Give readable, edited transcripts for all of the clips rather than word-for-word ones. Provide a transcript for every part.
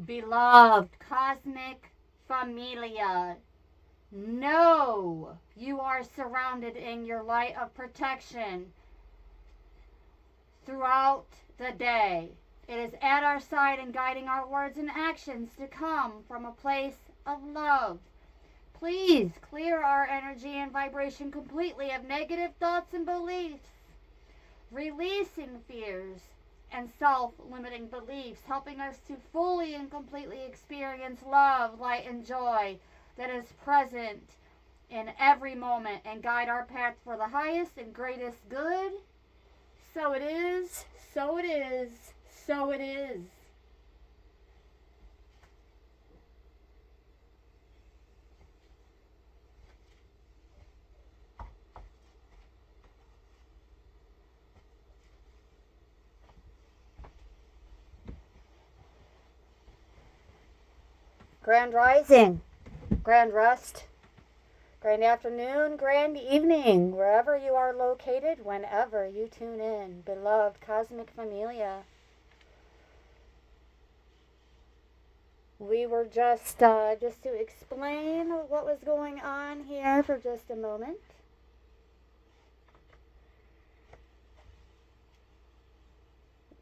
Beloved cosmic familia, know you are surrounded in your light of protection throughout the day. It is at our side and guiding our words and actions to come from a place of love. Please clear our energy and vibration completely of negative thoughts and beliefs, releasing fears and self-limiting beliefs, helping us to fully and completely experience love, light, and joy that is present in every moment and guide our path for the highest and greatest good. So it is, so it is, so it is. Grand rising, grand rest, grand afternoon, grand evening, wherever you are located, whenever you tune in, beloved cosmic familia. We were just to explain what was going on here for just a moment.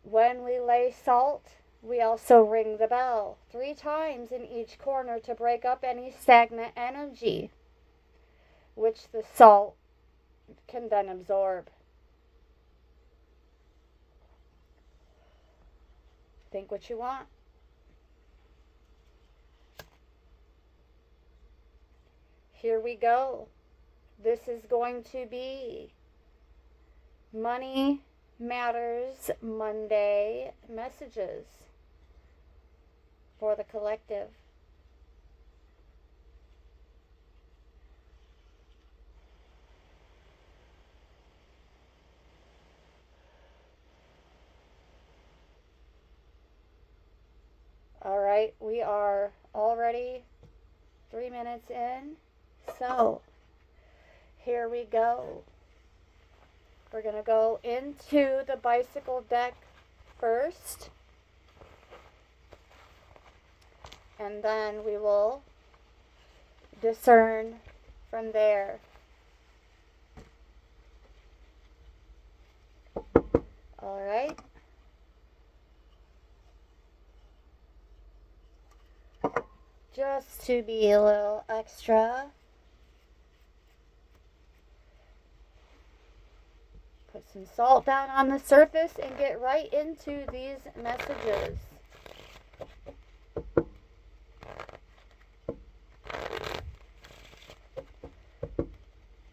When we lay salt, we also ring the bell 3 times in each corner to break up any stagnant energy, which the salt can then absorb. Think what you want. Here we go. This is going to be Money Matters Monday messages for the collective. All right, we are already 3 minutes in, so here we go. We're going to go into the bicycle deck first, and then we will discern from there. All right. Just to be a little extra, put some salt down on the surface and get right into these messages.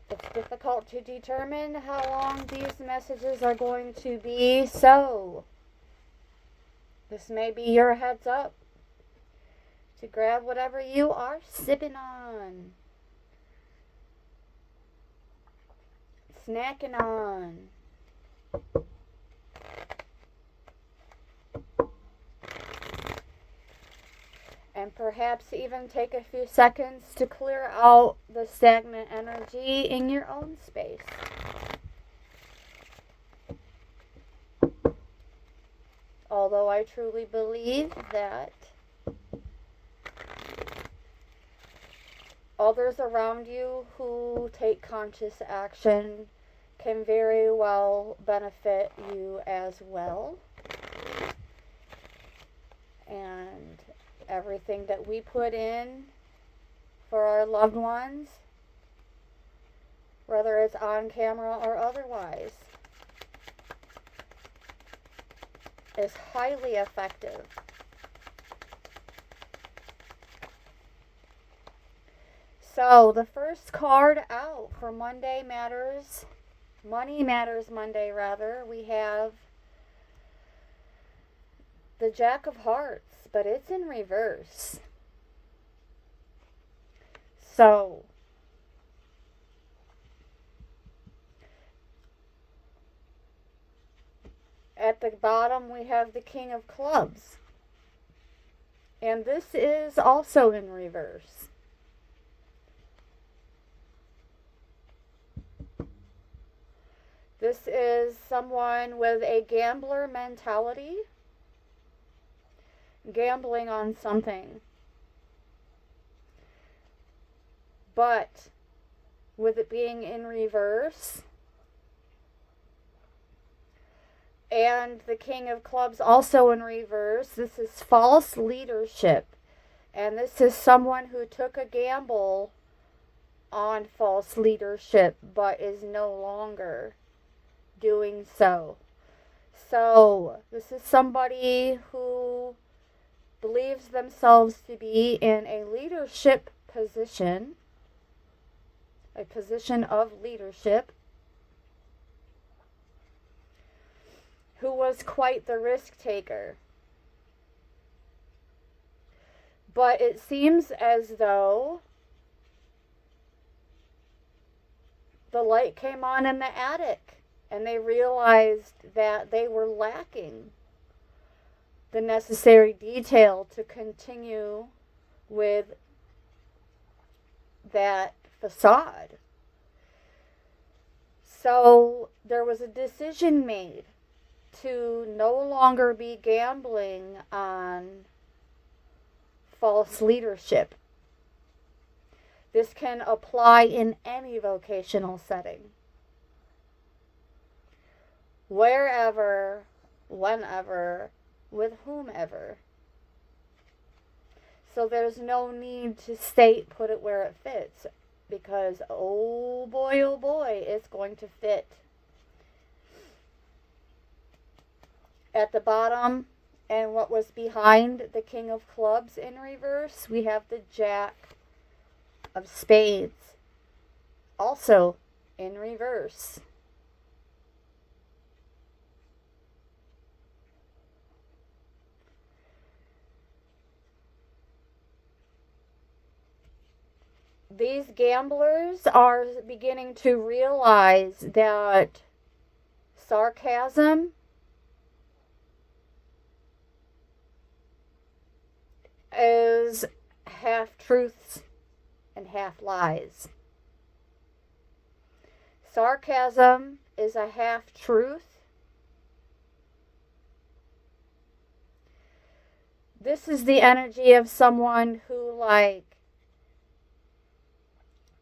It's difficult to determine how long these messages are going to be, so this may be your heads up to grab whatever you are sipping on, snacking on. And perhaps even take a few seconds to clear out the stagnant energy in your own space. Although I truly believe that others around you who take conscious action can very well benefit you as well. And everything that we put in for our loved ones, whether it's on camera or otherwise, is highly effective. So the first card out for Money Matters Monday rather, we have the Jack of Hearts, but it's in reverse. So at the bottom we have the King of Clubs, and this is also in reverse. This is someone with a gambler mentality, gambling on something. But with it being in reverse, and the King of Clubs also in reverse, this is false leadership. And this is someone who took a gamble on false leadership, but is no longer doing so. So, this is somebody who believes themselves to be in a leadership position, a position of leadership, who was quite the risk taker. But it seems as though the light came on in the attic, and they realized that they were lacking the necessary detail to continue with that facade. So there was a decision made to no longer be gambling on false leadership. This can apply in any vocational setting. Wherever, whenever, with whomever. So there's no need to put it where it fits, because oh boy, it's going to fit. At the bottom, and what was behind the King of Clubs in reverse, we have the Jack of Spades, also in reverse. These gamblers are beginning to realize that sarcasm is half truths and half lies. Sarcasm is a half truth. This is the energy of someone who,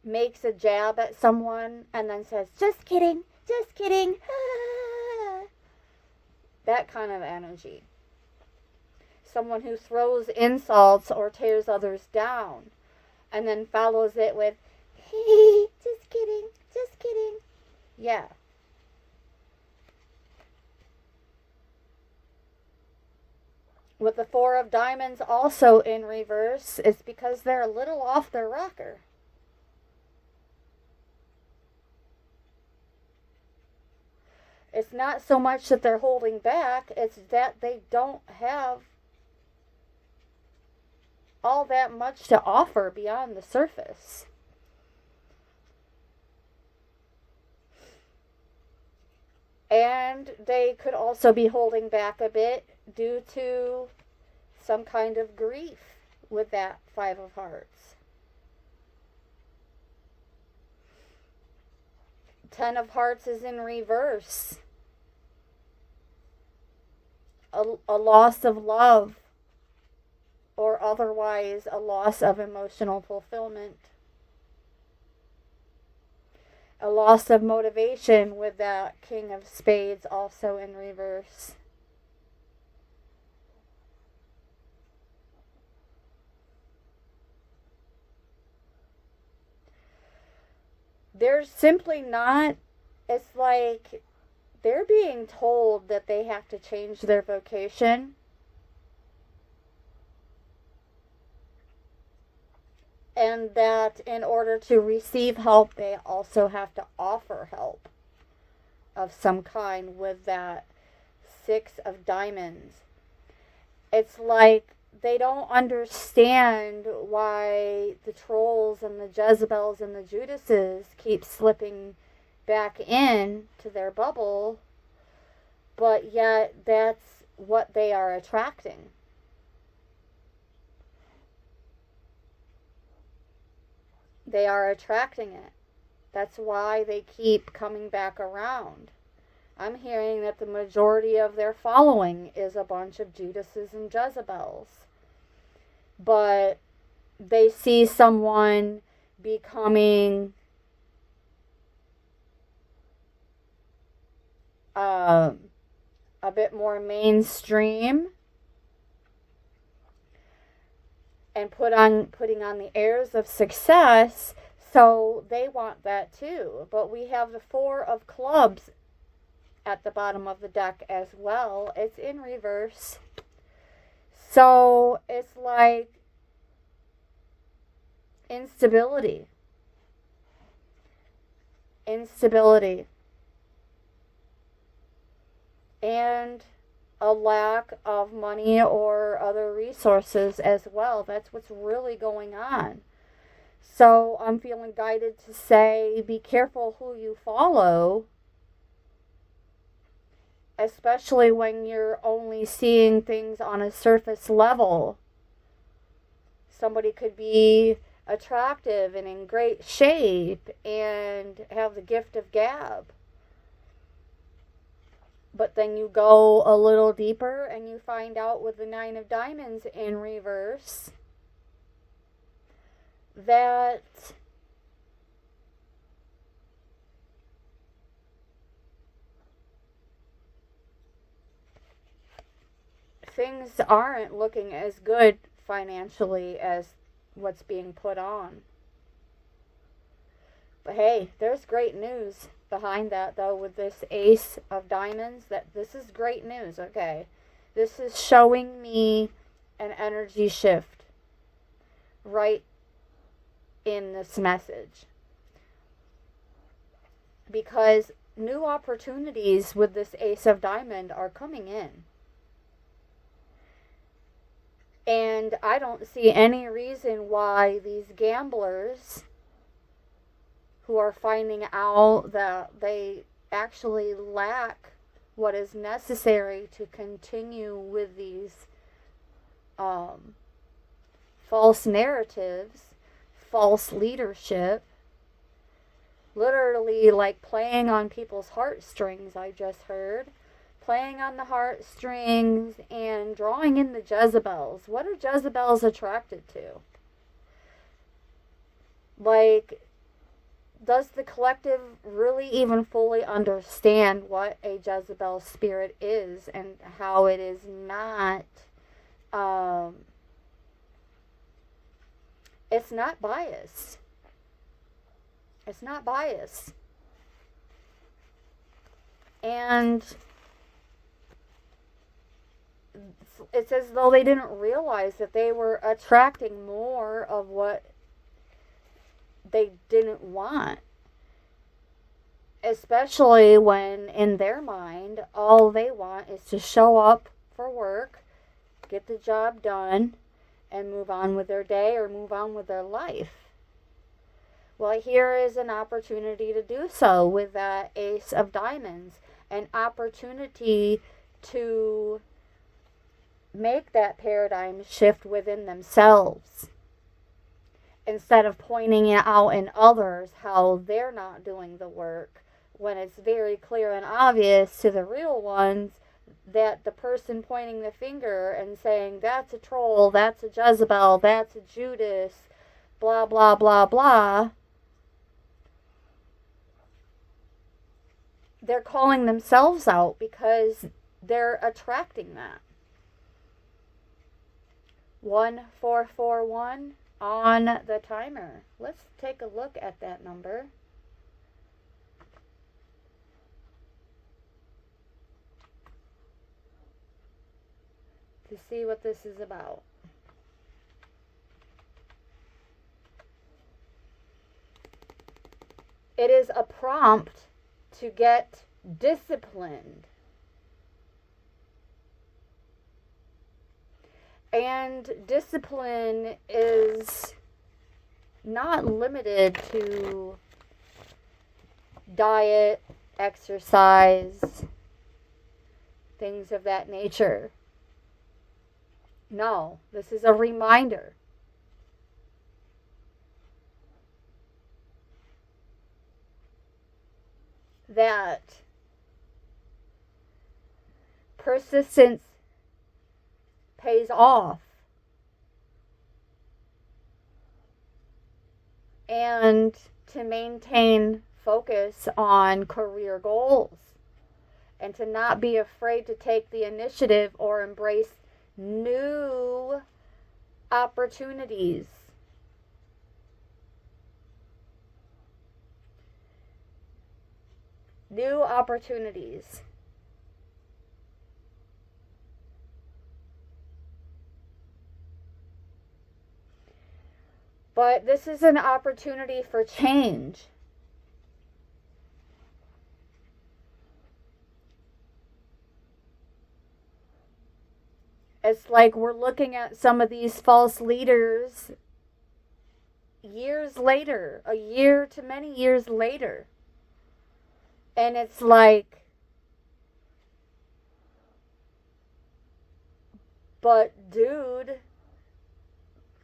makes a jab at someone and then says, just kidding, just kidding. That kind of energy. Someone who throws insults or tears others down and then follows it with, hey, just kidding, just kidding. Yeah. With the Four of Diamonds also in reverse, it's because they're a little off their rocker. It's not so much that they're holding back, it's that they don't have all that much to offer beyond the surface. And they could also be holding back a bit due to some kind of grief with that Five of Hearts. 10 of Hearts is in reverse. A loss of love, or otherwise a loss of emotional fulfillment. A loss of motivation with that King of Spades also in reverse. There's simply not, it's like they're being told that they have to change their vocation. And that in order to receive help, they also have to offer help of some kind with that Six of Diamonds. It's like they don't understand why the trolls and the Jezebels and the Judases keep slipping back in to their bubble, but yet that's what they are attracting. They are attracting it. That's why they keep coming back around. I'm hearing that the majority of their following is a bunch of Judases and Jezebels. But they see someone becoming a bit more mainstream and putting on the airs of success, so they want that too. But we have the 4 of clubs at the bottom of the deck as well. It's in reverse. So it's like instability. And a lack of money or other resources as well. That's what's really going on. So I'm feeling guided to say, be careful who you follow, especially when you're only seeing things on a surface level. Somebody could be attractive and in great shape and have the gift of gab. But then you go a little deeper and you find out with the 9 of diamonds in reverse that things aren't looking as good financially as what's being put on. But hey, there's great news behind that, though, with this Ace of Diamonds. That this is great news, okay? This is showing me an energy shift right in this message. Because new opportunities with this Ace of Diamond are coming in. And I don't see any reason why these gamblers who are finding out that they actually lack what is necessary to continue with these false narratives, false leadership, literally like playing on people's heartstrings, I just heard. Playing on the heartstrings and drawing in the Jezebels. What are Jezebels attracted to? Like, does the collective really even fully understand what a Jezebel spirit is and how it is not, it's not biased. It's not biased. And it's as though they didn't realize that they were attracting more of what they didn't want. Especially when, in their mind, all they want is to show up for work, get the job done, and move on with their day or move on with their life. Well, here is an opportunity to do so with that Ace of Diamonds. An opportunity to make that paradigm shift within themselves. Instead of pointing it out in others how they're not doing the work, when it's very clear and obvious to the real ones that the person pointing the finger and saying, that's a troll, that's a Jezebel, that's a Judas, blah, blah, blah, blah, they're calling themselves out because they're attracting that. 1441 on the timer. Let's take a look at that number. To see what this is about. It is a prompt to get disciplined. And discipline is not limited to diet, exercise, things of that nature. No, this is a reminder. That Persistence pays off. And to maintain focus on career goals. And to not be afraid to take the initiative or embrace new opportunities. New opportunities. But this is an opportunity for change. It's like we're looking at some of these false leaders years later, a year to many years later. And it's like, but dude,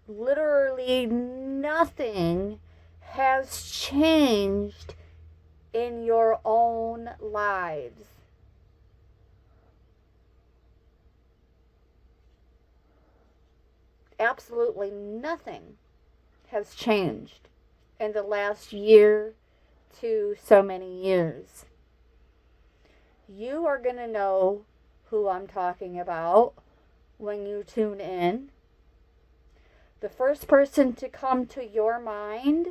literally nothing has changed in your own lives. Absolutely nothing has changed in the last year to so many years. You are going to know who I'm talking about when you tune in. The first person to come to your mind,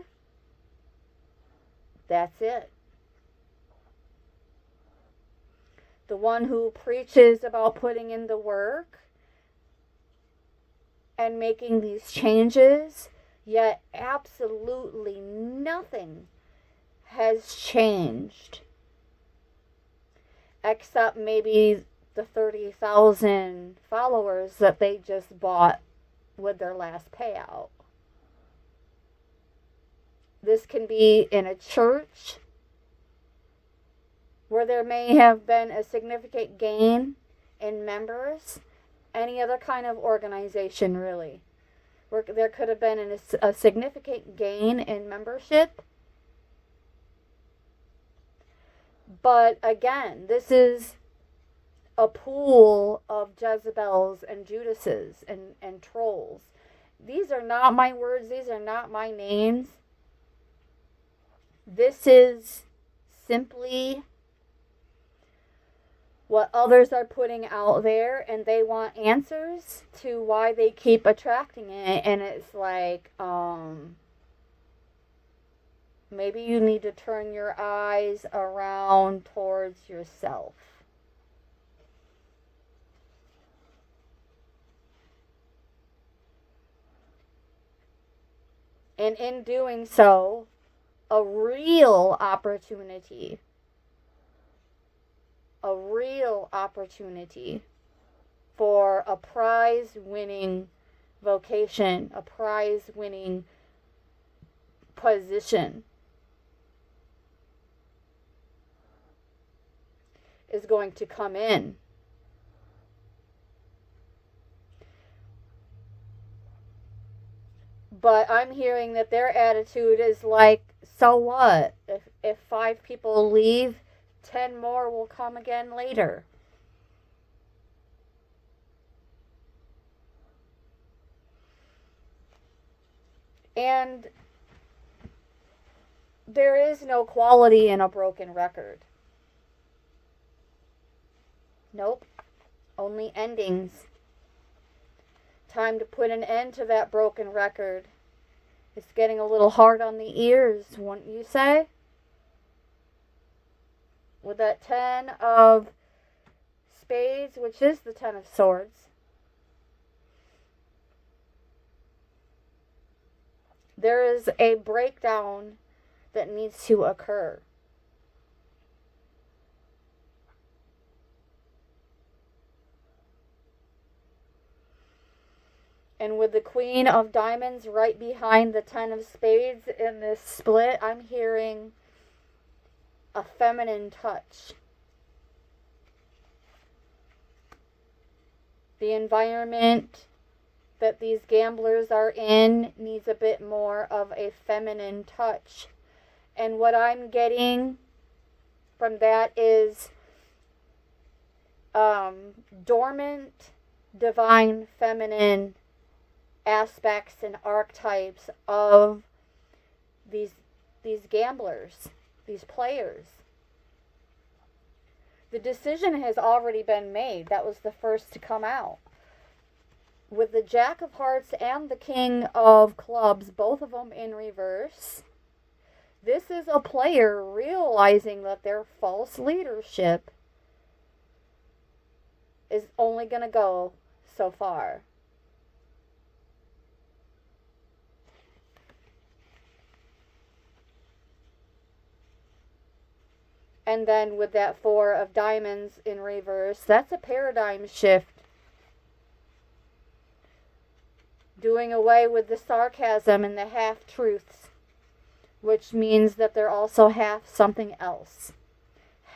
that's it. The one who preaches about putting in the work and making these changes, yet absolutely nothing has changed. Except maybe the 30,000 followers that they just bought with their last payout. This can be in a church where there may have been a significant gain in members. Any other kind of organization, really, where there could have been a significant gain in membership. But again, this is a pool of Jezebels and Judases and trolls. These are not my words. These are not my names. This is simply what others are putting out there, and they want answers to why they keep attracting it. And it's like, maybe you need to turn your eyes around towards yourself. And in doing so, a real opportunity for a prize-winning vocation, a prize-winning position is going to come in. But I'm hearing that their attitude is like, so what? If 5 people leave, 10 more will come again later. And there is no quality in a broken record. Nope. Only endings. Time to put an end to that broken record. It's getting a little hard on the ears, wouldn't you say? With that 10 of spades, which is the 10 of swords, there is a breakdown that needs to occur. And with the Queen of Diamonds right behind the 10 of Spades in this split, I'm hearing a feminine touch. The environment that these gamblers are in needs a bit more of a feminine touch. And what I'm getting from that is dormant, divine, feminine aspects and archetypes of these gamblers, these players. The decision has already been made. That was the first to come out. With the Jack of Hearts and the King of Clubs, both of them in reverse, this is a player realizing that their false leadership is only going to go so far. And then with that Four of Diamonds in reverse, that's a paradigm shift. Doing away with the sarcasm and the half-truths, which means that they're also half something else.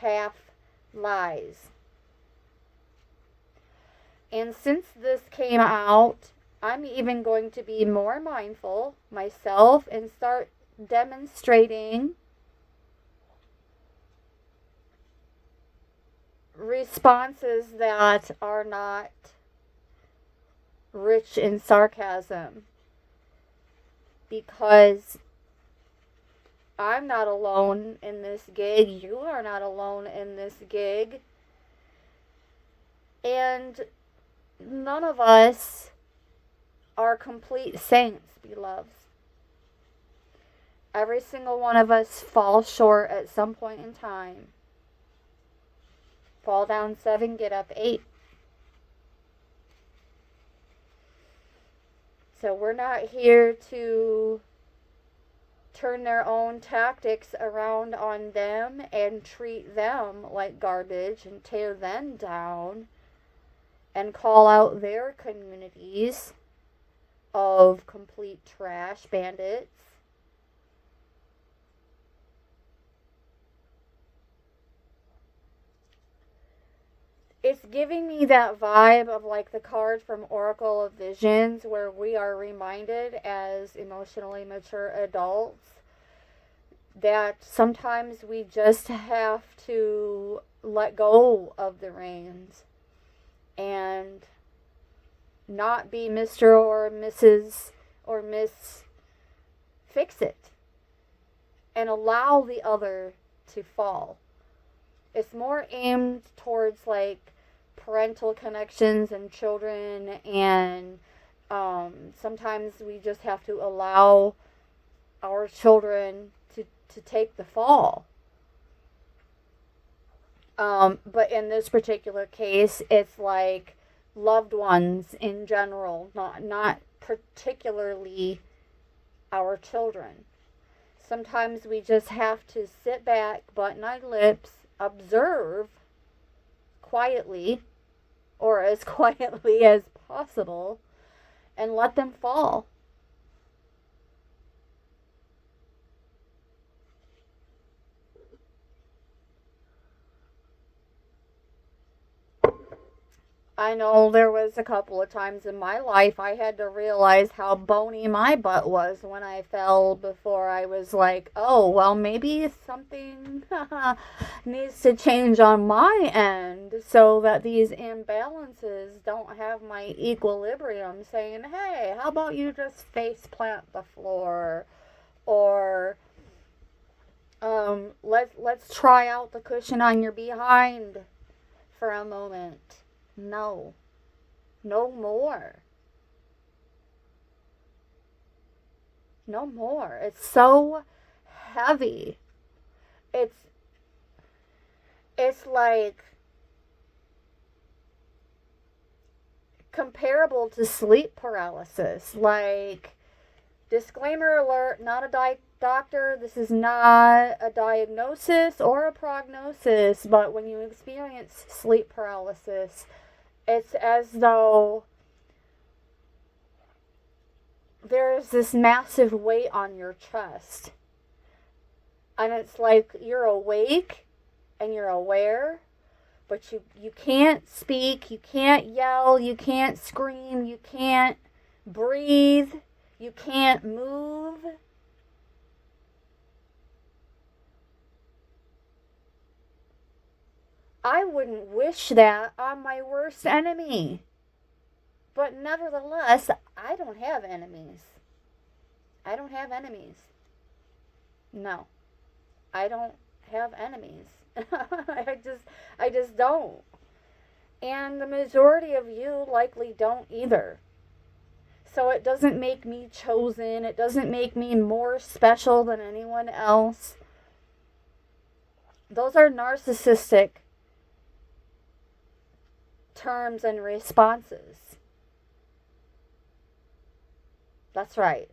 Half lies. And since this came out, I'm even going to be more mindful myself and start demonstrating responses that are not rich in sarcasm, because I'm not alone in this gig. You are not alone in this gig. And none of us are complete saints, beloveds. Every single one of us falls short at some point in time. Fall down 7, get up 8. So we're not here to turn their own tactics around on them and treat them like garbage and tear them down and call out their communities of complete trash bandits. It's giving me that vibe of like the card from Oracle of Visions, where we are reminded as emotionally mature adults that sometimes we just have to let go of the reins and not be Mr. or Mrs. or Miss Fix-It and allow the other to fall. It's more aimed towards like parental connections and children, and sometimes we just have to allow our children to take the fall. But in this particular case, it's like loved ones in general, not particularly our children. Sometimes we just have to sit back, button our lips, observe quietly, or as quietly as possible, and let them fall. I know there was a couple of times in my life I had to realize how bony my butt was when I fell before I was like, oh, well, maybe something needs to change on my end so that these imbalances don't have my equilibrium saying, hey, how about you just face plant the floor? Or let's try out the cushion on your behind for a moment. No more. No more. It's so heavy. It's like comparable to sleep paralysis. Like, disclaimer alert, not a doctor. This is not a diagnosis or a prognosis, but when you experience sleep paralysis, it's as though there is this massive weight on your chest. And it's like you're awake and you're aware, but you can't speak, you can't yell, you can't scream, you can't breathe, you can't move. I wouldn't wish that on my worst enemy. But nevertheless, I don't have enemies. I don't have enemies. No. I don't have enemies. I just don't. And the majority of you likely don't either. So it doesn't make me chosen. It doesn't make me more special than anyone else. Those are narcissistic terms and responses. That's right.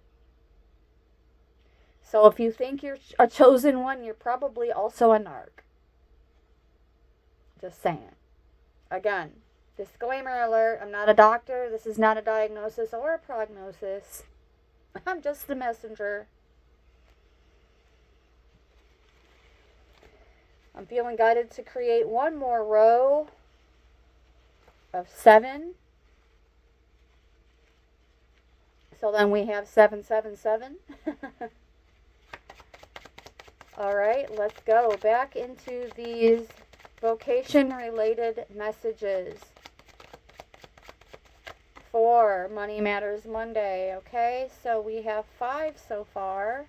So if you think you're a chosen one, you're probably also a narc. Just saying. Again, disclaimer alert, I'm not a doctor. This is not a diagnosis or a prognosis. I'm just the messenger. I'm feeling guided to create one more row of 7. So then we have 777. All right, let's go back into these vocation-related messages for Money Matters Monday, okay? So we have 5 so far.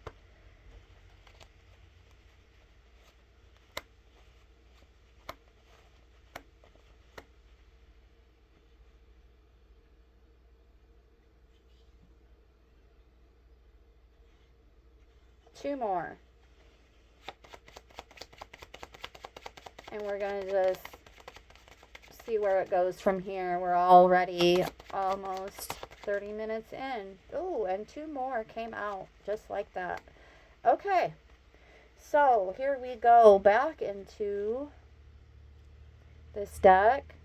Two more. And we're going to just see where it goes from here. We're already almost 30 minutes in. Ooh, and 2 more came out just like that. Okay. So here we go back into this deck.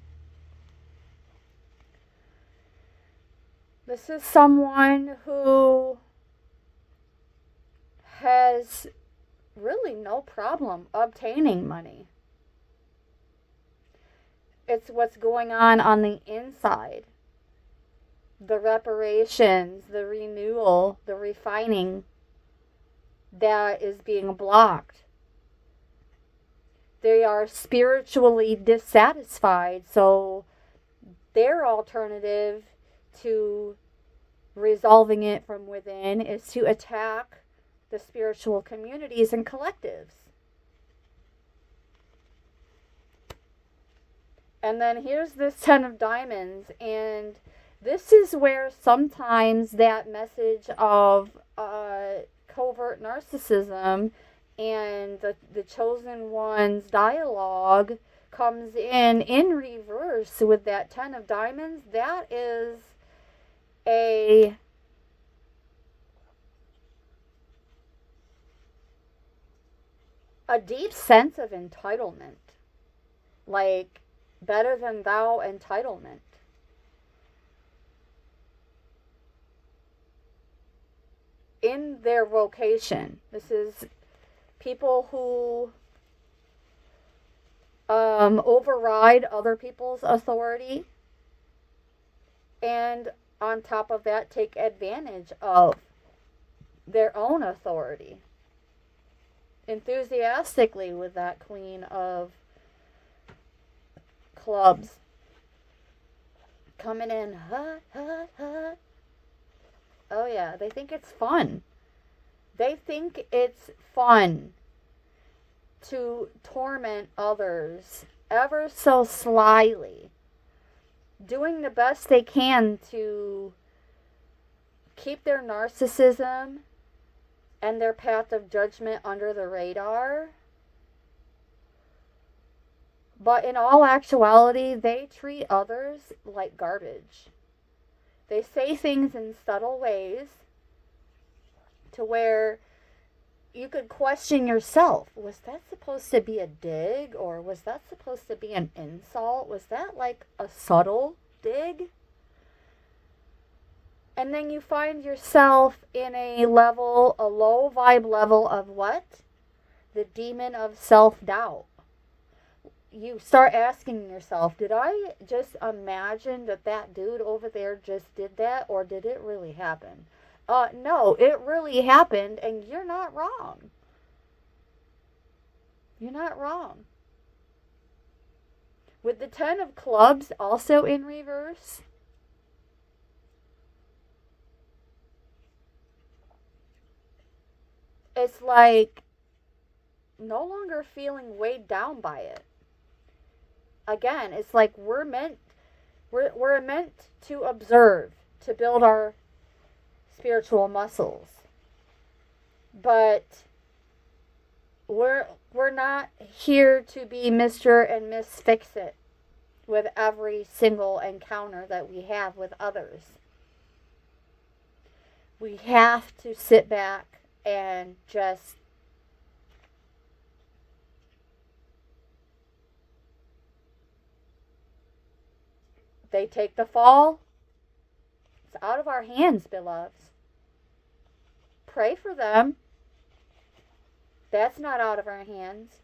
This is someone who has really no problem obtaining money. It's what's going on the inside. The reparations, the renewal, the refining that is being blocked. They are spiritually dissatisfied, so their alternative to resolving it from within is to attack the spiritual communities and collectives. And then here's this 10 of diamonds, and this is where sometimes that message of covert narcissism and the chosen one's dialogue comes in reverse with that 10 of diamonds. That is a deep sense of entitlement. Like, better than thou entitlement. In their vocation. This is people who override other people's authority, and on top of that take advantage of their own authority enthusiastically with that Queen of Clubs coming in hot, hot, hot. Oh yeah, they think it's fun. They think it's fun to torment others ever so slyly, doing the best they can to keep their narcissism and their path of judgment under the radar. But in all actuality, they treat others like garbage. They say things in subtle ways to where you could question yourself. Was that supposed to be a dig? Or was that supposed to be an insult? Was that like a subtle dig? And then you find yourself in a low vibe level of what? The demon of self-doubt. You start asking yourself, did I just imagine that dude over there just did that, or did it really happen? No, it really happened, and you're not wrong. You're not wrong. With the 10 of clubs also in reverse, it's like no longer feeling weighed down by it. Again, it's like we're meant to observe, to build our spiritual muscles. But we're not here to be Mr. and Miss Fix-It with every single encounter that we have with others. We have to sit back and just they take the fall. It's out of our hands, beloveds. Pray for them. That's not out of our hands.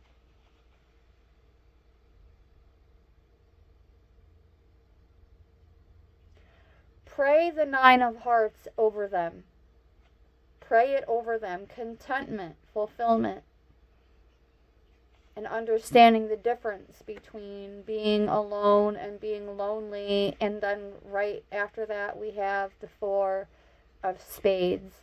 Pray the 9 of hearts over them. Pray it over them. Contentment, fulfillment, and understanding the difference between being alone and being lonely. And then right after that, we have the 4 of spades.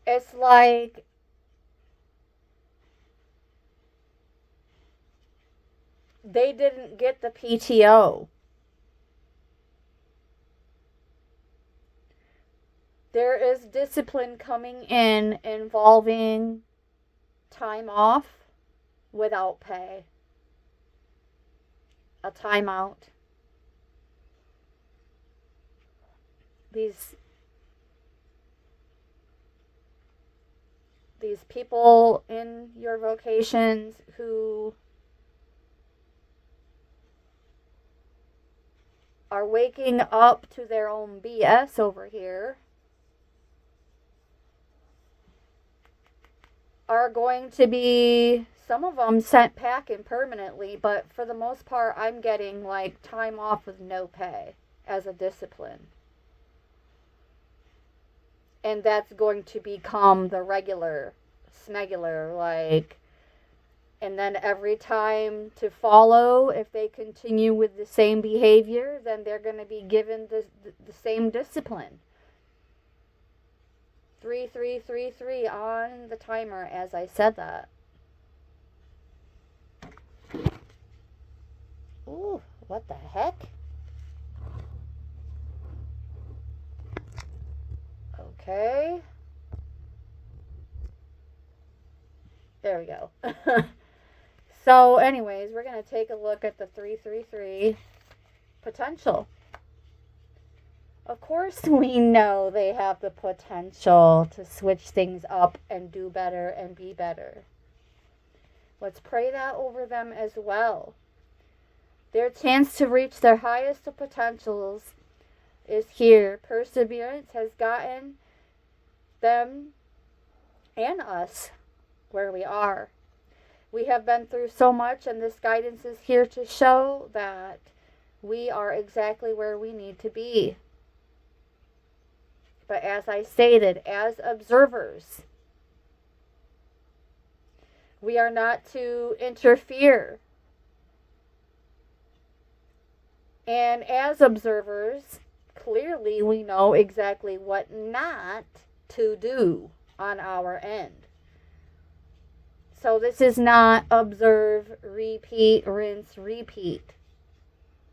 It's like they didn't get the PTO. There is discipline coming in involving time off without pay. A timeout. These people in your vocations who are waking up to their own BS over here are going to be, some of them, sent packing permanently, but for the most part, I'm getting like time off with no pay as a discipline. And that's going to become the regular smegular, like, and then every time to follow, if they continue with the same behavior, then they're going to be given the same discipline. 3333 on the timer as I said that. Ooh, what the heck? Okay. There we go. So anyways, we're going to take a look at the 333 potential. Of course, we know they have the potential to switch things up and do better and be better. Let's pray that over them as well. Their chance to reach their highest of potentials is here. Perseverance has gotten them and us where we are. We have been through so much, and this guidance is here to show that we are exactly where we need to be. But as I stated, as observers, we are not to interfere. And as observers, clearly we know exactly what not to do on our end. So this is not observe, repeat, rinse, repeat.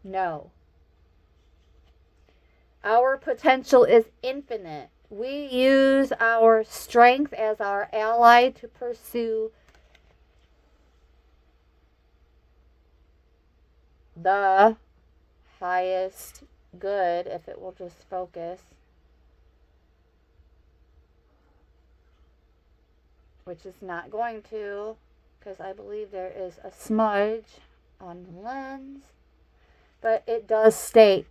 No. Our potential is infinite. We use our strength as our ally to pursue the highest good, if it will just focus, which is not going to, because I believe there is a smudge on the lens, but it does state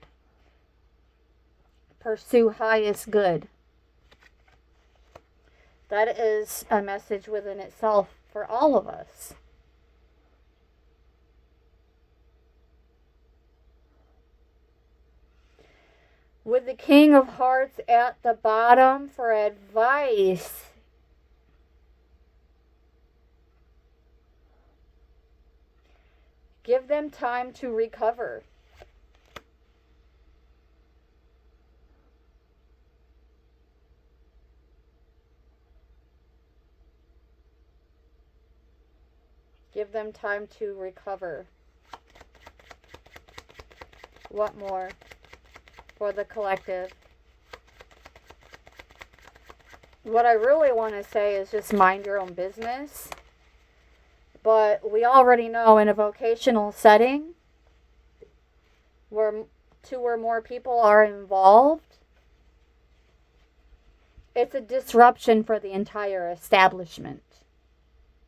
pursue highest good. That is a message within itself for all of us. With the King of Hearts at the bottom for advice. Give them time to recover. Give them time to recover. What more for the collective? What I really want to say is just mind your own business. But we already know in a vocational setting where 2 or more people are involved, it's a disruption for the entire establishment.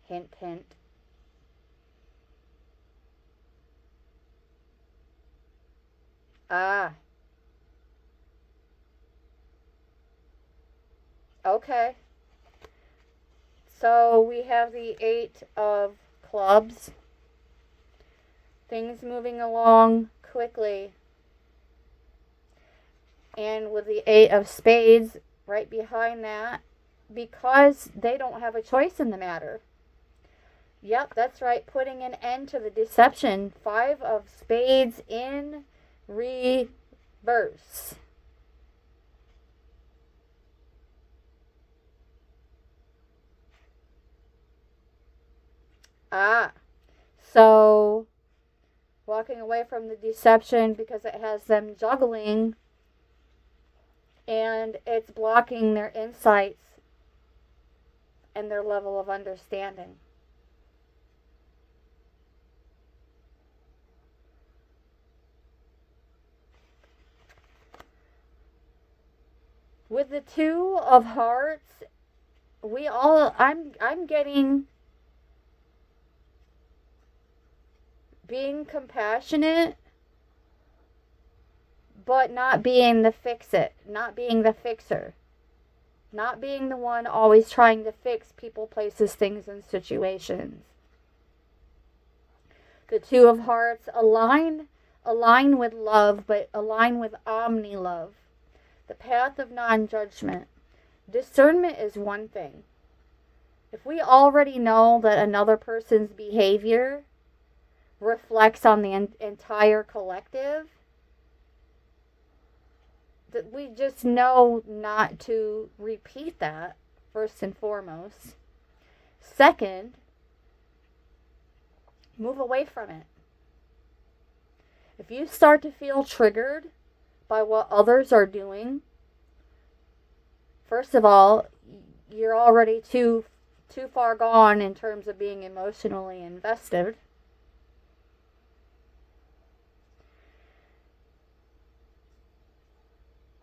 Hint, hint. Ah. Okay. So we have the 8 of clubs. Things moving along quickly. And with the 8 of spades right behind that, because they don't have a choice in the matter. Yep, that's right. Putting an end to the deception. 5 of spades in reverse. So walking away from the deception because it has them juggling and it's blocking their insights and their level of understanding. With the 2 of hearts, I'm getting being compassionate, but not being the fix-it, not being the fixer, not being the one always trying to fix people, places, things, and situations. The 2 of hearts align with love, but align with omni-love. The path of non-judgment. Discernment is one thing. If we already know that another person's behavior reflects on the entire collective, that we just know not to repeat that, first and foremost. Second, move away from it. If you start to feel triggered by what others are doing, first of all, you're already too far gone in terms of being emotionally invested.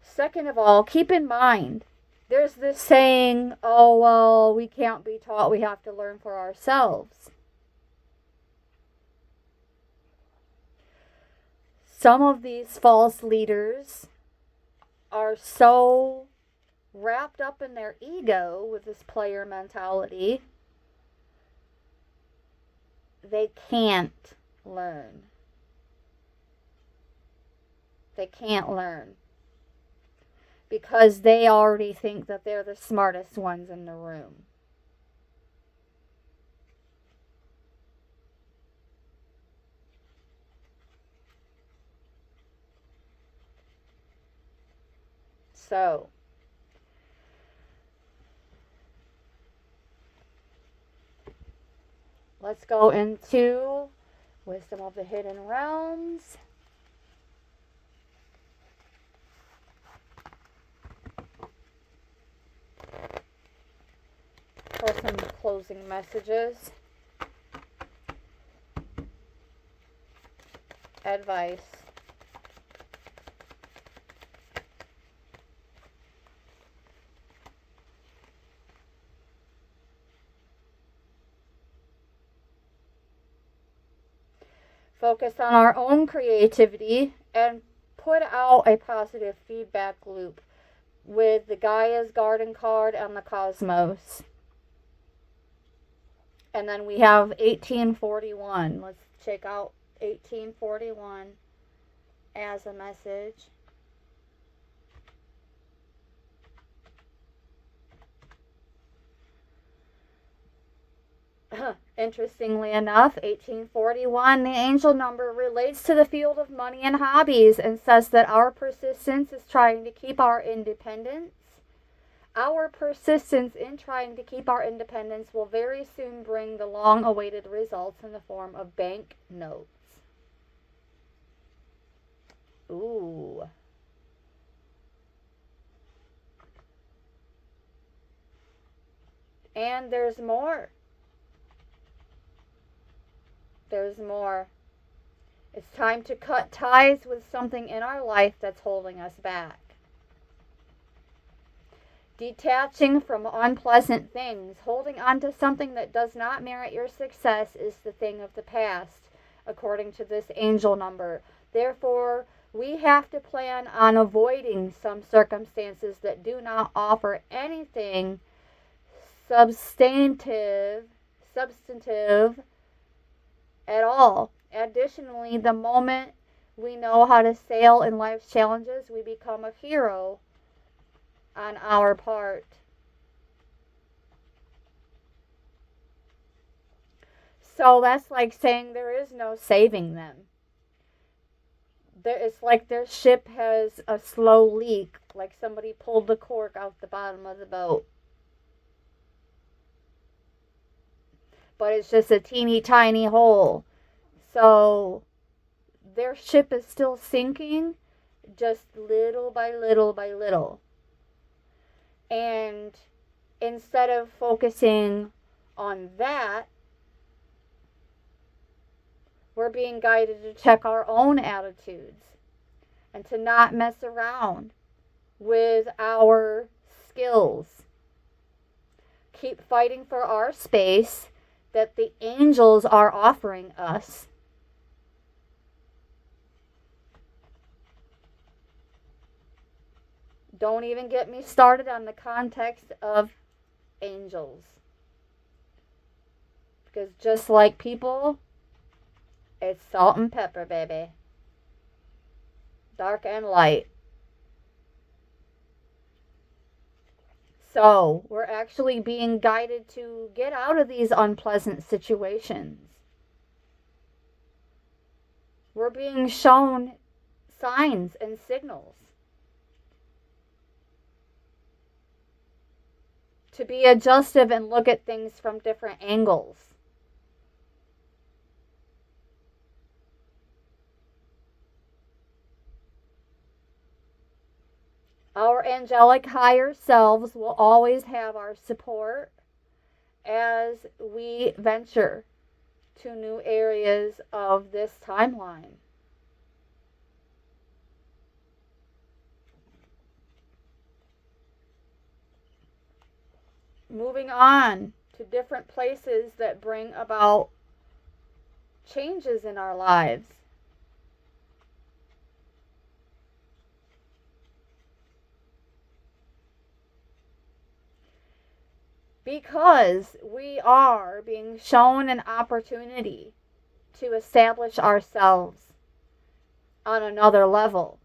Second of all, keep in mind, there's this saying, oh, well, we can't be taught, we have to learn for ourselves. Some of these false leaders are so wrapped up in their ego with this player mentality, they can't learn. They can't learn. Because they already think that they're the smartest ones in the room. So, let's go into Wisdom of the Hidden Realms. For some closing messages. Advice. Focus on our own creativity and put out a positive feedback loop. with the Gaia's Garden card and the Cosmos. And then we have 1841. Let's check out 1841 as a message. Interestingly enough, 1841, the angel number relates to the field of money and hobbies and says that our persistence is trying to keep our independence. Our persistence in trying to keep our independence will very soon bring the long-awaited results in the form of bank notes. Ooh. And there's more. There's more. It's time to cut ties with something in our life that's holding us back. Detaching from unpleasant things, holding on to something that does not merit your success is the thing of the past, according to this angel number. Therefore, we have to plan on avoiding some circumstances that do not offer anything substantive at all. Additionally, the moment we know how to sail in life's challenges, we become a hero on our part. So that's like saying there is no saving them. It's like their ship has a slow leak, like somebody pulled the cork out the bottom of the boat. But it's just a teeny tiny hole. So their ship is still sinking, just little by little by little. And instead of focusing on that, we're being guided to check our own attitudes and to not mess around with our skills. Keep fighting for our space that the angels are offering us. Don't even get me started on the context of angels. Because just like people, it's salt and pepper, baby. Dark and light. So, we're actually being guided to get out of these unpleasant situations. We're being shown signs and signals to be adjustive and look at things from different angles. Our angelic higher selves will always have our support as we venture to new areas of this timeline. Moving on to different places that bring about changes in our lives. Because we are being shown an opportunity to establish ourselves on another level.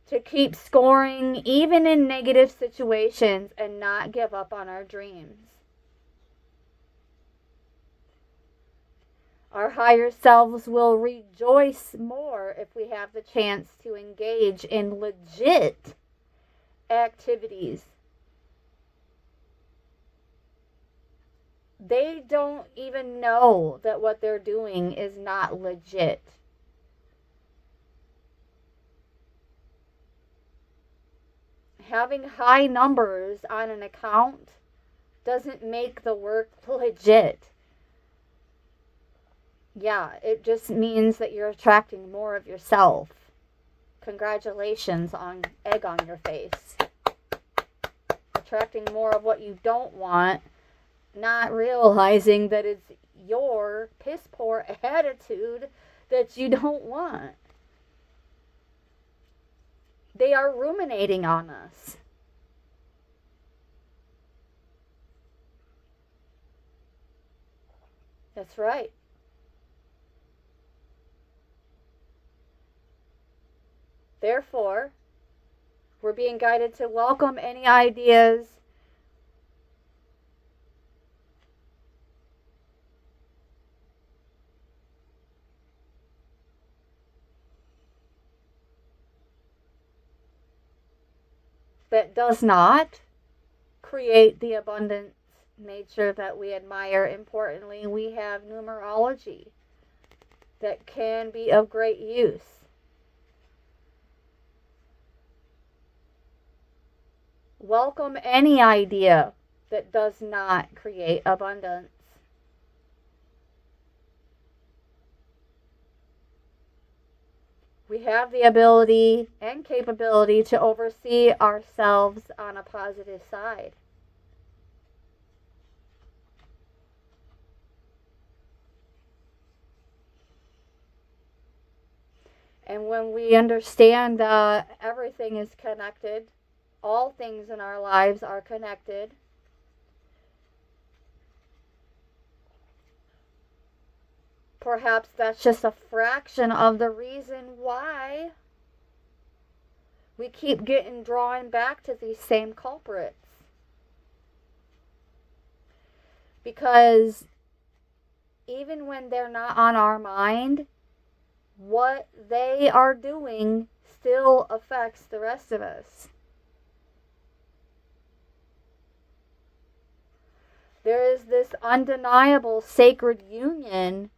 To keep scoring even in negative situations and not give up on our dreams. Our higher selves will rejoice more if we have the chance to engage in legit activities. They don't even know that what they're doing is not legit. Having high numbers on an account doesn't make the work legit. Yeah, it just means that you're attracting more of yourself. Congratulations on egg on your face. Attracting more of what you don't want, not realizing that it's your piss poor attitude that you don't want. They are ruminating on us. That's right. Therefore, we're being guided to welcome any ideas that does not create the abundance nature that we admire. Importantly, we have numerology that can be of great use. Welcome any idea that does not create abundance. We have the ability and capability to oversee ourselves on a positive side. And when we understand that everything is connected, all things in our lives are connected, perhaps that's just a fraction of the reason why we keep getting drawn back to these same culprits. Because even when they're not on our mind, what they are doing still affects the rest of us. There is this undeniable sacred union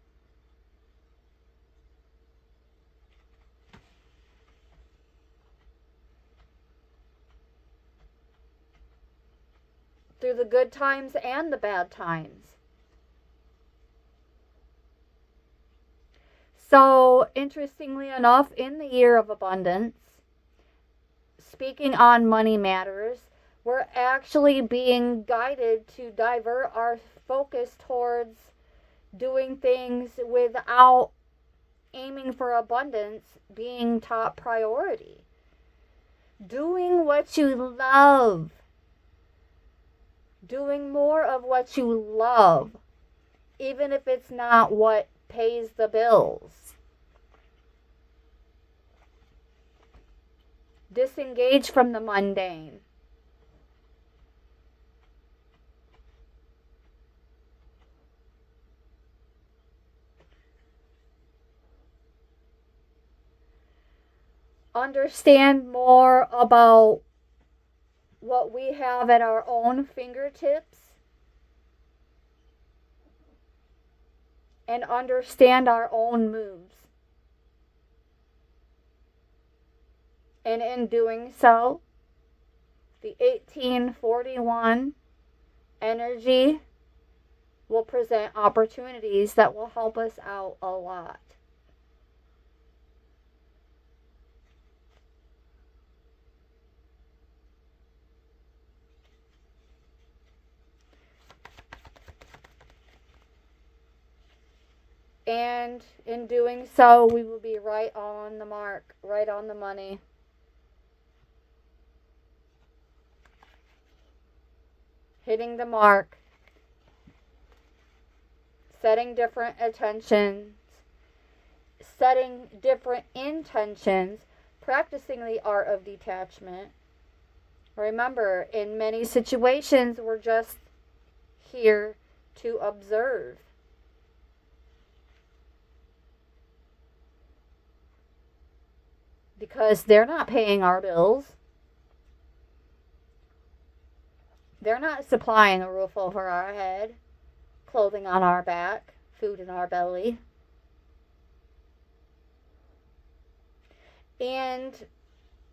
through the good times and the bad times. So, interestingly enough, in the year of abundance, speaking on money matters, we're actually being guided to divert our focus towards doing things without aiming for abundance being top priority. Doing what you love. Doing more of what you love, even if it's not what pays the bills. Disengage from the mundane. Understand more about what we have at our own fingertips and understand our own moves. And in doing so, the 1841 energy will present opportunities that will help us out a lot. And in doing so, we will be right on the mark, right on the money. Hitting the mark. Setting different attentions. Setting different intentions. Practicing the art of detachment. Remember, in many situations, we're just here to observe. Because they're not paying our bills. They're not supplying a roof over our head, clothing on our back, food in our belly. And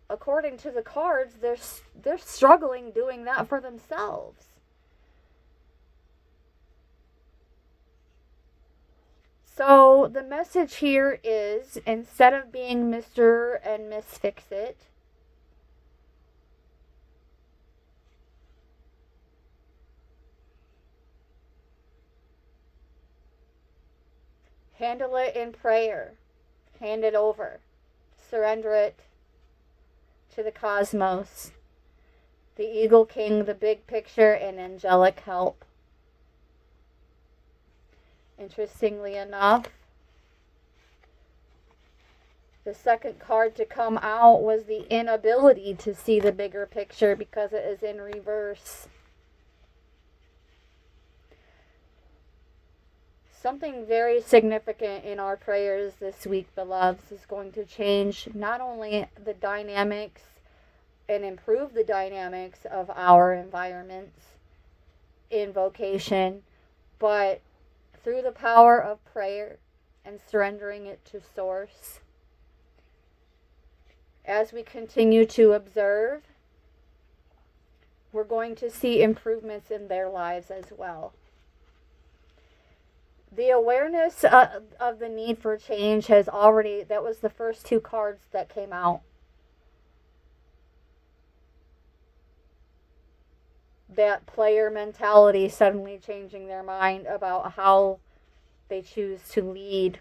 according to the cards, they're struggling doing that for themselves. So the message here is, instead of being Mr. and Miss Fix-It, handle it in prayer. Hand it over. Surrender it to the cosmos, the Eagle King, the big picture, and angelic help. Interestingly enough, the second card to come out was the inability to see the bigger picture because it is in reverse. Something very significant in our prayers this week, beloveds, is going to change not only the dynamics and improve the dynamics of our environments in vocation, but through the power of prayer and surrendering it to Source. As we continue to observe, we're going to see improvements in their lives as well. The awareness of the need for change has already, that was the first two cards that came out. That player mentality suddenly changing their mind about how they choose to lead.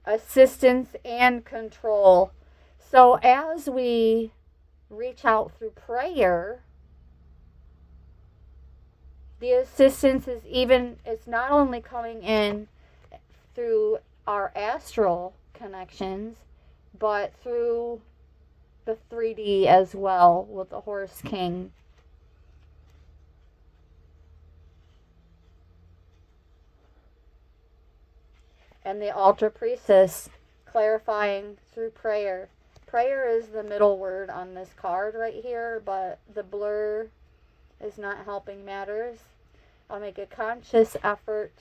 Assistance and control. So as we reach out through prayer, the assistance it's not only coming in through our astral connections, but through the 3D as well with the Horse King. And the Altar Priestess, clarifying through prayer. Prayer is the middle word on this card right here, but the blur is not helping matters. I'll make a conscious effort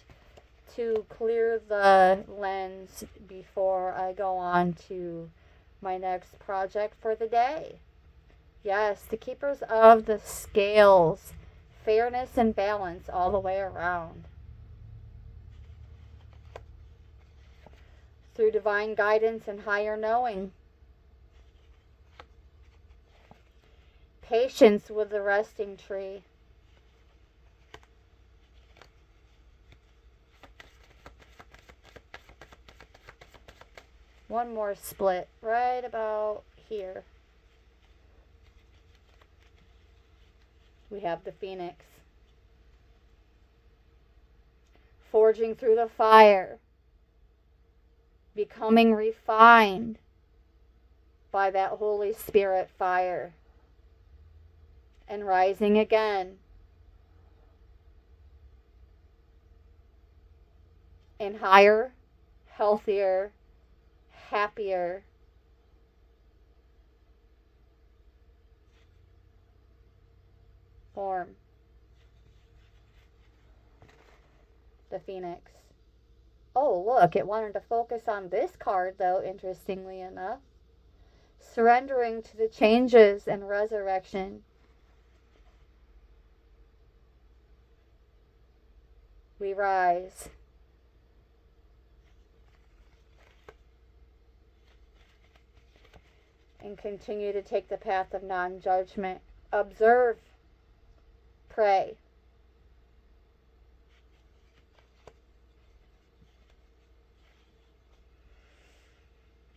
to clear the lens before I go on to my next project for the day. Yes, the Keepers of the Scales. Fairness and balance all the way around. Through divine guidance and higher knowing. Patience with the resting tree. One more split right about here. We have the Phoenix. Forging through the fire. Becoming refined by that Holy Spirit fire. And rising again. In higher, healthier, happier, form. The Phoenix. Oh, look, it wanted to focus on this card, though, interestingly enough. Surrendering to the changes and resurrection. We rise. And continue to take the path of non-judgment. Observe. Pray.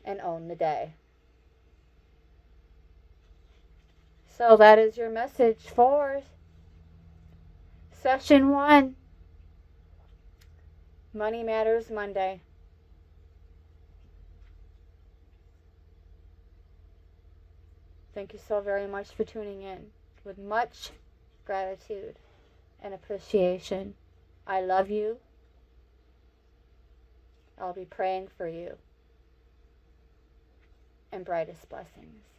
And own the day. So that is your message for Session 1. Money Matters Monday. Thank you so very much for tuning in. With much gratitude and appreciation. I love you. I'll be praying for you. And brightest blessings.